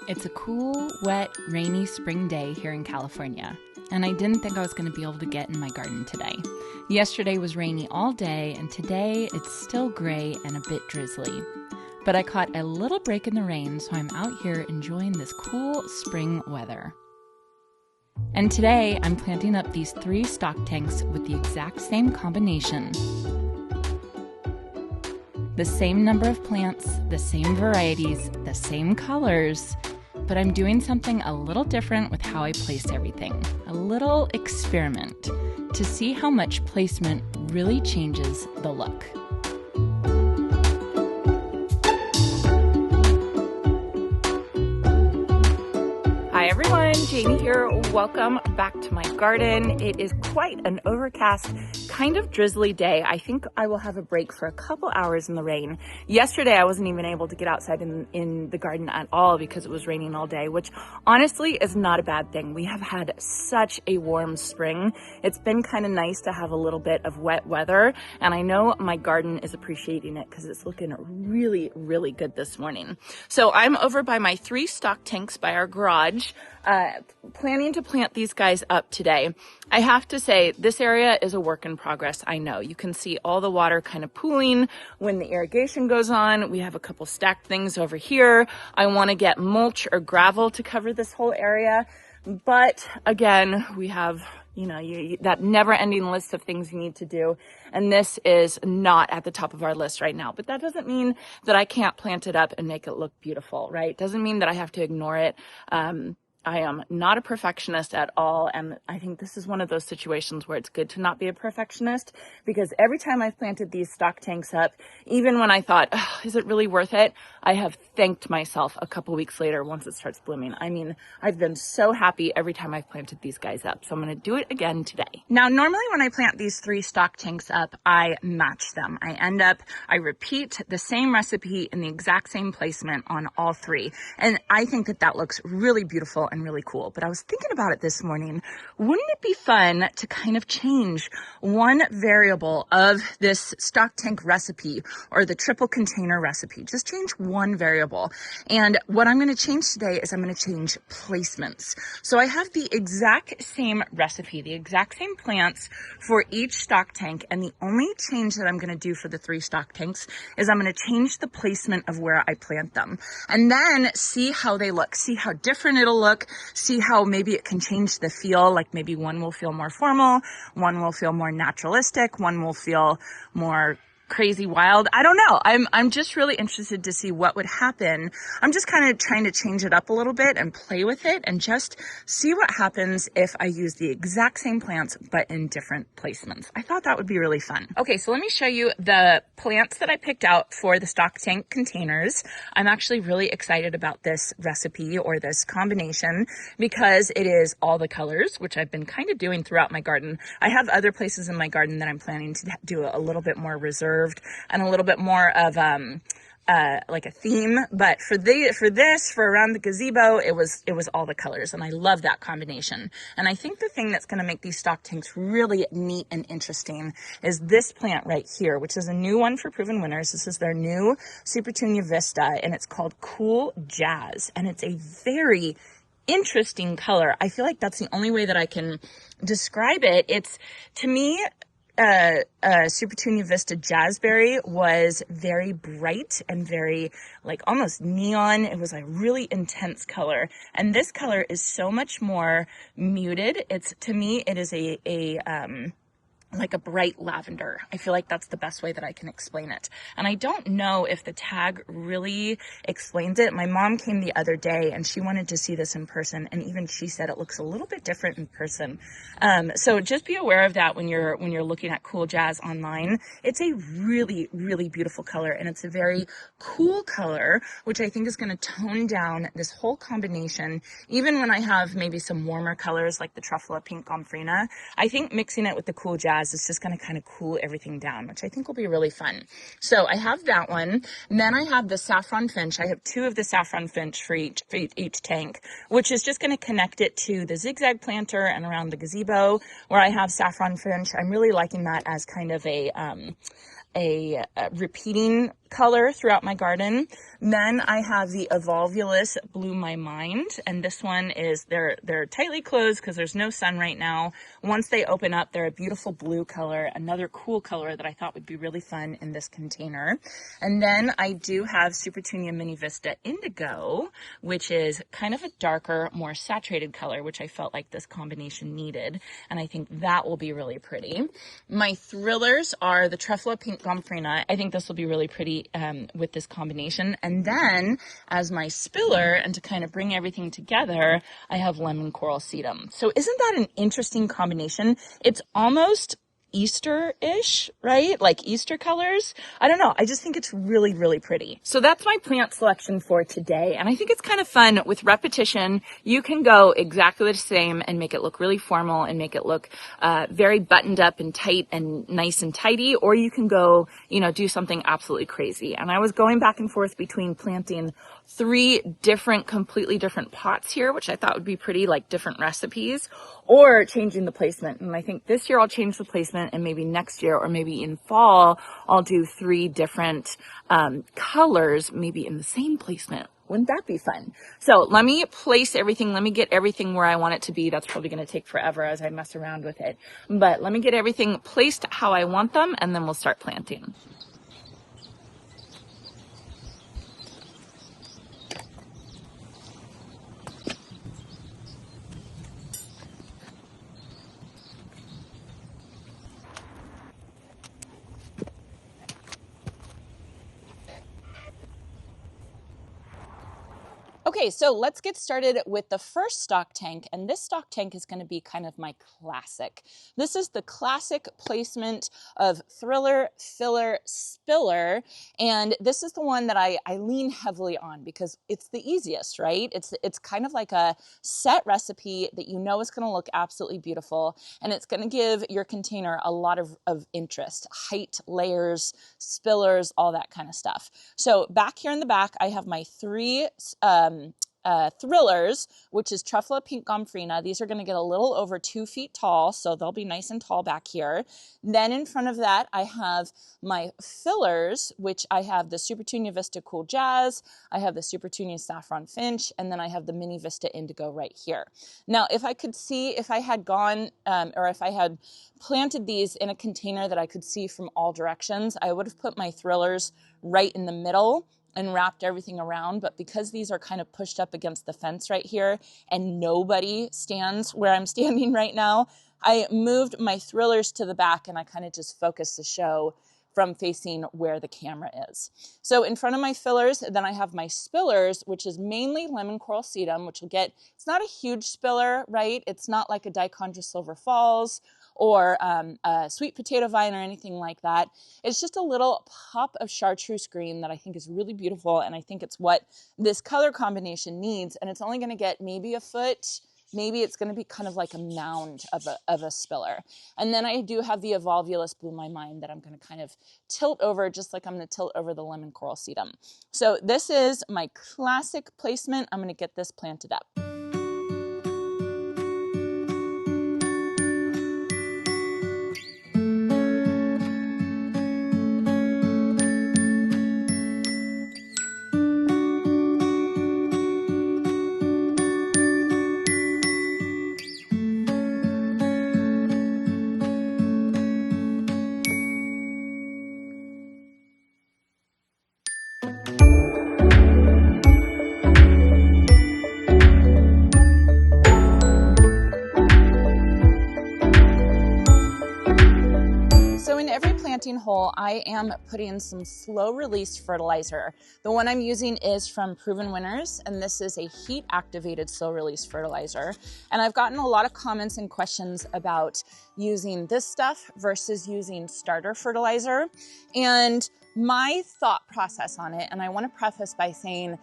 It's a cool, wet, rainy spring day here in California, and I didn't think I was going to be able to get in my garden today. Yesterday was rainy all day, and today it's still gray and a bit drizzly. But I caught a little break in the rain, so I'm out here enjoying this cool spring weather. And today I'm planting up these 3 stock tanks with the exact same combination. The same number of plants, the same varieties, the same colors, but I'm doing something a little different with how I place everything. A little experiment to see how much placement really changes the look. Hi everyone, Jamie here. Welcome back to my garden. It is quite an overcast, kind of drizzly day. I think I will have a break for a couple hours in the rain. Yesterday I wasn't even able to get outside in the garden at all because it was raining all day, which honestly is not a bad thing. We have had such a warm spring. It's been kind of nice to have a little bit of wet weather, and I know my garden is appreciating it because it's looking really, really good this morning. So I'm over by my 3 stock tanks by our garage, planning to plant these guys up today. I have to say, this area is a work in progress. I know you can see all the water kind of pooling when the irrigation goes on. We have a couple stacked things over here. I want to get mulch or gravel to cover this whole area. But again, we have, that never ending list of things you need to do. And this is not at the top of our list right now, but that doesn't mean that I can't plant it up and make it look beautiful, right? Doesn't mean that I have to ignore it. I am not a perfectionist at all, and I think this is one of those situations where it's good to not be a perfectionist, because every time I've planted these stock tanks up, even when I thought, oh, is it really worth it? I have thanked myself a couple weeks later once it starts blooming. I mean, I've been so happy every time I've planted these guys up, so I'm going to do it again today. Now, normally when I plant these 3 stock tanks up, I match them. I repeat the same recipe in the exact same placement on all 3, and I think that looks really beautiful and really cool. But I was thinking about it this morning. Wouldn't it be fun to kind of change one variable of this stock tank recipe or the triple container recipe? Just change one variable. And what I'm going to change today is I'm going to change placements. So I have the exact same recipe, the exact same plants for each stock tank. And the only change that I'm going to do for the 3 stock tanks is I'm going to change the placement of where I plant them. And then see how they look, see how different it'll look, see how maybe it can change the feel, like maybe one will feel more formal, one will feel more naturalistic, one will feel more crazy wild. I don't know. I'm just really interested to see what would happen. I'm just kind of trying to change it up a little bit and play with it and just see what happens if I use the exact same plants but in different placements. I thought that would be really fun. Okay, so let me show you the plants that I picked out for the stock tank containers. I'm actually really excited about this recipe or this combination because it is all the colors, which I've been kind of doing throughout my garden. I have other places in my garden that I'm planning to do a little bit more reserved and a little bit more of like a theme, but for around the gazebo, it was all the colors, and I love that combination. And I think the thing that's going to make these stock tanks really neat and interesting is this plant right here, which is a new one for Proven Winners. This is their new Supertunia Vista, and it's called Cool Jazz, and it's a very interesting color. I feel like that's the only way that I can describe it. It's, to me, Supertunia Vista Jazzberry was very bright and very like almost neon. It was a really intense color, and this color is so much more muted. To me it is like a bright lavender. I feel like that's the best way that I can explain it. And I don't know if the tag really explains it. My mom came the other day and she wanted to see this in person, and even she said it looks a little bit different in person. So just be aware of that when you're looking at Cool Jazz online. It's a really, really beautiful color, and it's a very cool color, which I think is going to tone down this whole combination. Even when I have maybe some warmer colors like the Truffula Pink Gomphrena, I think mixing it with the Cool Jazz is just going to kind of cool everything down, which I think will be really fun. So I have that one. And then I have the Saffron Finch. I have 2 of the Saffron Finch for each tank, which is just going to connect it to the zigzag planter and around the gazebo where I have Saffron Finch. I'm really liking that as kind of a repeating color throughout my garden. Then I have the evolvulus Blew My Mind, and this one is, they're tightly closed because there's no sun right now. Once they open up, they're a beautiful blue color, another cool color that I thought would be really fun in this container. And then I do have Supertunia Mini Vista Indigo, which is kind of a darker, more saturated color, which I felt like this combination needed, and I think that will be really pretty. My thrillers are the Truffula Pink Gomphrena. I think this will be really pretty with this combination. And then as my spiller, and to kind of bring everything together, I have Lemon Coral Sedum. So isn't that an interesting combination? It's almost Easter-ish, right? Like Easter colors. I don't know. I just think it's really, really pretty. So that's my plant selection for today. And I think it's kind of fun with repetition. You can go exactly the same and make it look really formal and make it look very buttoned up and tight and nice and tidy. Or you can go, you know, do something absolutely crazy. And I was going back and forth between planting 3 completely different pots here, which I thought would be pretty, like different recipes, or changing the placement. And I think this year I'll change the placement, and maybe next year, or maybe in fall, I'll do 3 different colors, maybe in the same placement. Wouldn't that be fun? So let me place everything. Let me get everything where I want it to be. That's probably going to take forever as I mess around with it. But let me get everything placed how I want them, and then we'll start planting. Okay, so let's get started with the first stock tank, and this stock tank is going to be kind of my classic. This is the classic placement of thriller, filler, spiller, and this is the one that I lean heavily on because it's the easiest, right? It's kind of like a set recipe that you know is going to look absolutely beautiful, and it's going to give your container a lot of interest, height, layers, spillers, all that kind of stuff. So back here in the back, I have my 3 thrillers, which is Truffula Pink Gomphrena. These are going to get a little over 2 feet tall, so they'll be nice and tall back here. Then in front of that, I have my fillers, which I have the Supertunia Vista Cool Jazz, I have the Supertunia Saffron Finch, and then I have the Mini Vista Indigo right here. Now, if I could see, if I had gone, or if I had planted these in a container that I could see from all directions, I would have put my thrillers right in the middle and wrapped everything around, but because these are kind of pushed up against the fence right here and nobody stands where I'm standing right now, I moved my thrillers to the back and I kind of just focused the show from facing where the camera is. So in front of my fillers, then I have my spillers, which is mainly Lemon Coral Sedum, which will get, it's not a huge spiller, right? It's not like a Dichondra Silver Falls or a sweet potato vine or anything like that. It's just a little pop of chartreuse green that I think is really beautiful, and I think it's what this color combination needs, and it's only going to get maybe a foot. Maybe it's going to be kind of like a mound of a spiller. And then I do have the evolvulus Blew My Mind that I'm going to kind of tilt over, just like I'm going to tilt over the Lemon Coral Sedum. So this is my classic placement. I'm going to get this planted up. Hole, I am putting some slow release fertilizer. The one I'm using is from Proven Winners, and this is a heat activated slow release fertilizer. And I've gotten a lot of comments and questions about using this stuff versus using starter fertilizer. And my thought process on it, and I want to preface by saying,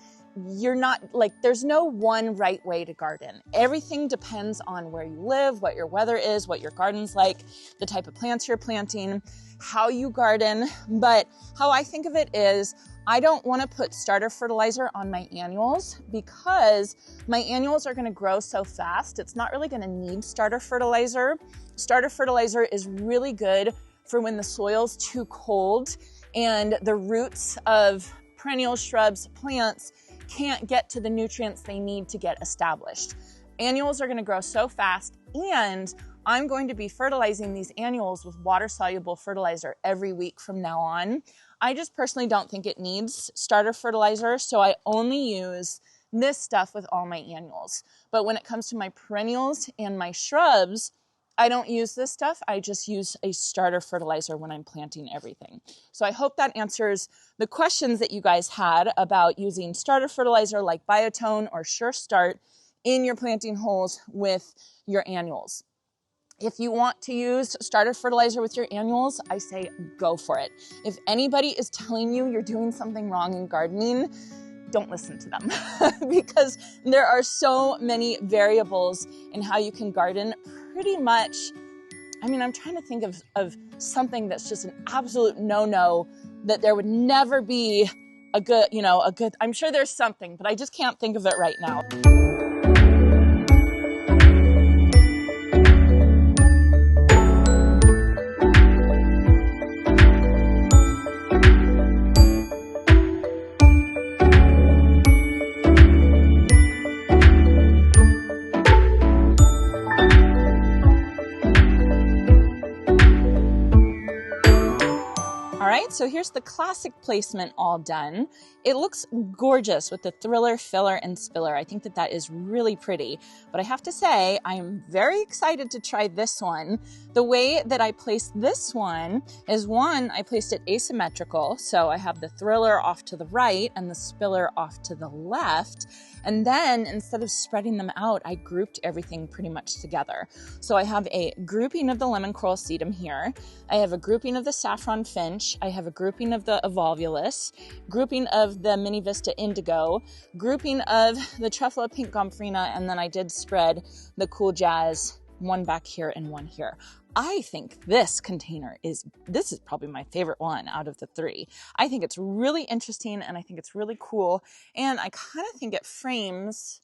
you're not like, there's no one right way to garden. Everything depends on where you live, what your weather is, what your garden's like, the type of plants you're planting, how you garden. But how I think of it is, I don't want to put starter fertilizer on my annuals because my annuals are going to grow so fast. It's not really going to need starter fertilizer. Starter fertilizer is really good for when the soil's too cold and the roots of perennial shrubs, plants can't get to the nutrients they need to get established. Annuals are going to grow so fast, and I'm going to be fertilizing these annuals with water-soluble fertilizer every week from now on. I just personally don't think it needs starter fertilizer, so I only use this stuff with all my annuals. But when it comes to my perennials and my shrubs, I don't use this stuff. I just use a starter fertilizer when I'm planting everything. So I hope that answers the questions that you guys had about using starter fertilizer like Biotone or Sure Start in your planting holes with your annuals. If you want to use starter fertilizer with your annuals, I say go for it. If anybody is telling you you're doing something wrong in gardening, don't listen to them because there are so many variables in how you can garden. Pretty much, I mean, I'm trying to think of something that's just an absolute no-no, that there would never be a good, I'm sure there's something, but I just can't think of it right now. So here's the classic placement all done. It looks gorgeous with the thriller, filler, and spiller. I think that is really pretty. But I have to say, I'm very excited to try this one. The way that I placed this one is, I placed it asymmetrical. So I have the thriller off to the right and the spiller off to the left. And then instead of spreading them out, I grouped everything pretty much together. So I have a grouping of the lemon coral sedum here. I have a grouping of the saffron finch. I have a grouping of the evolvulus, grouping of the mini vista indigo, grouping of the truffula pink gomphrena, and then I did spread the cool jazz, one back here and one here. I think this container is probably my favorite one out of the three. I think it's really interesting and I think it's really cool. And I kind of think it frames,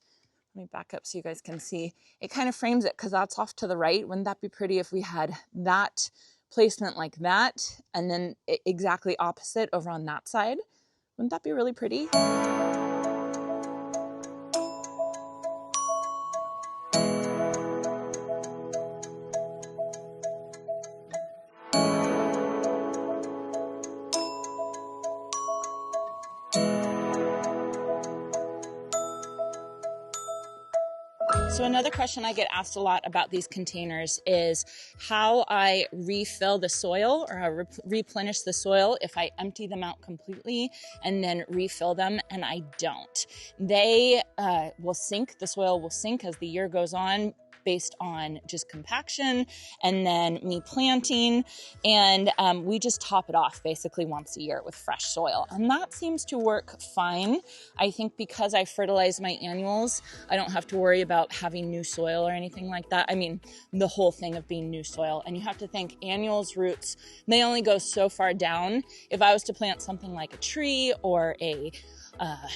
let me back up so you guys can see. It kind of frames it because that's off to the right. Wouldn't that be pretty if we had that placement like that and then exactly opposite over on that side? Wouldn't that be really pretty? So another question I get asked a lot about these containers is how I refill the soil or how I replenish the soil if I empty them out completely and then refill them, and I don't. They will sink, the soil will sink as the year goes on based on just compaction and then me planting, and we just top it off basically once a year with fresh soil, and that seems to work fine. I think because I fertilize my annuals, I don't have to worry about having new soil or anything like that. I mean, the whole thing of being new soil, and you have to think annuals roots, they only go so far down. If I was to plant something like a tree or a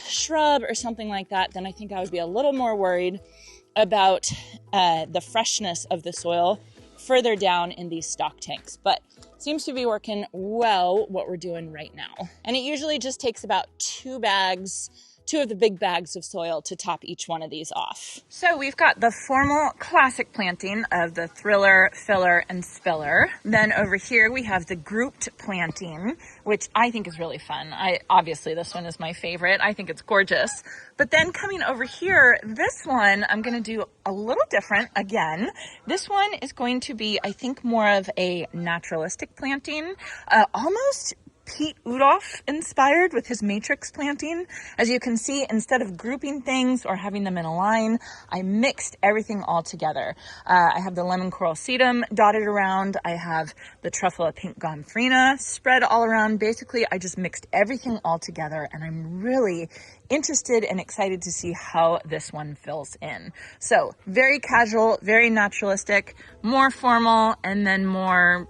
shrub or something like that, then I think I would be a little more worried about the freshness of the soil further down in these stock tanks, but seems to be working well what we're doing right now. And it usually just takes about two of the big bags of soil to top each one of these off. So we've got the formal classic planting of the thriller, filler, and spiller. Then over here we have the grouped planting, which I think is really fun. Obviously this one is my favorite. I think it's gorgeous. But then coming over here, this one I'm going to do a little different again. This one is going to be, I think, more of a naturalistic planting, almost Pete Udoff inspired with his matrix planting. As you can see, instead of grouping things or having them in a line, I mixed everything all together. I have the lemon coral sedum dotted around. I have the truffula pink gomphrena spread all around. Basically, I just mixed everything all together, and I'm really interested and excited to see how this one fills in. So very casual, very naturalistic, more formal, and then more,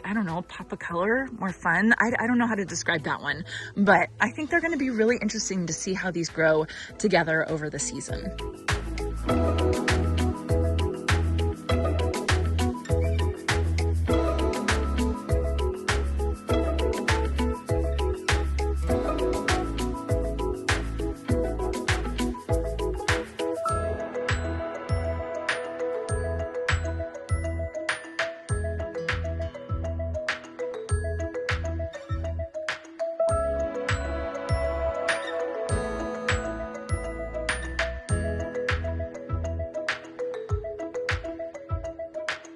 I don't know, pop of color, more fun. I don't know how to describe that one, but I think they're going to be really interesting to see how these grow together over the season.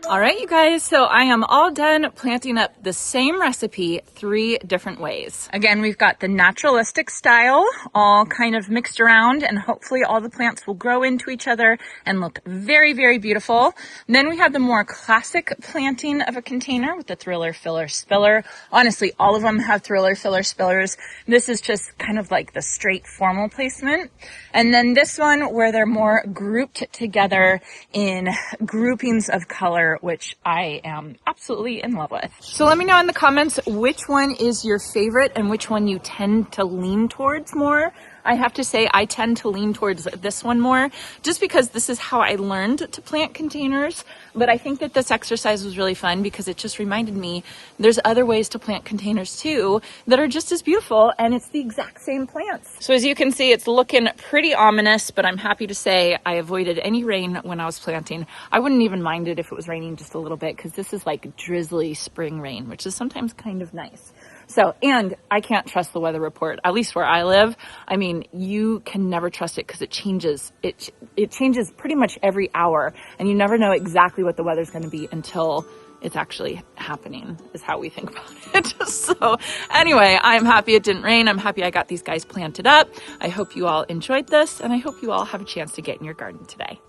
All right, you guys, so I am all done planting up the same recipe 3 different ways. Again, we've got the naturalistic style all kind of mixed around, and hopefully all the plants will grow into each other and look very, very beautiful. Then we have the more classic planting of a container with the thriller, filler, spiller. Honestly, all of them have thriller, filler, spillers. This is just kind of like the straight formal placement. And then this one where they're more grouped together in groupings of color, which I am absolutely in love with. So let me know in the comments which one is your favorite and which one you tend to lean towards more. I have to say I tend to lean towards this one more just because this is how I learned to plant containers. But I think that this exercise was really fun because it just reminded me there's other ways to plant containers too that are just as beautiful, and it's the exact same plants. So as you can see, it's looking pretty ominous, but I'm happy to say I avoided any rain when I was planting. I wouldn't even mind it if it was raining just a little bit because this is like drizzly spring rain, which is sometimes kind of nice. So, and I can't trust the weather report, at least where I live. I mean, you can never trust it because it changes. It changes pretty much every hour, and you never know exactly what the weather's going to be until it's actually happening, is how we think about it. So anyway, I'm happy it didn't rain. I'm happy I got these guys planted up. I hope you all enjoyed this, and I hope you all have a chance to get in your garden today.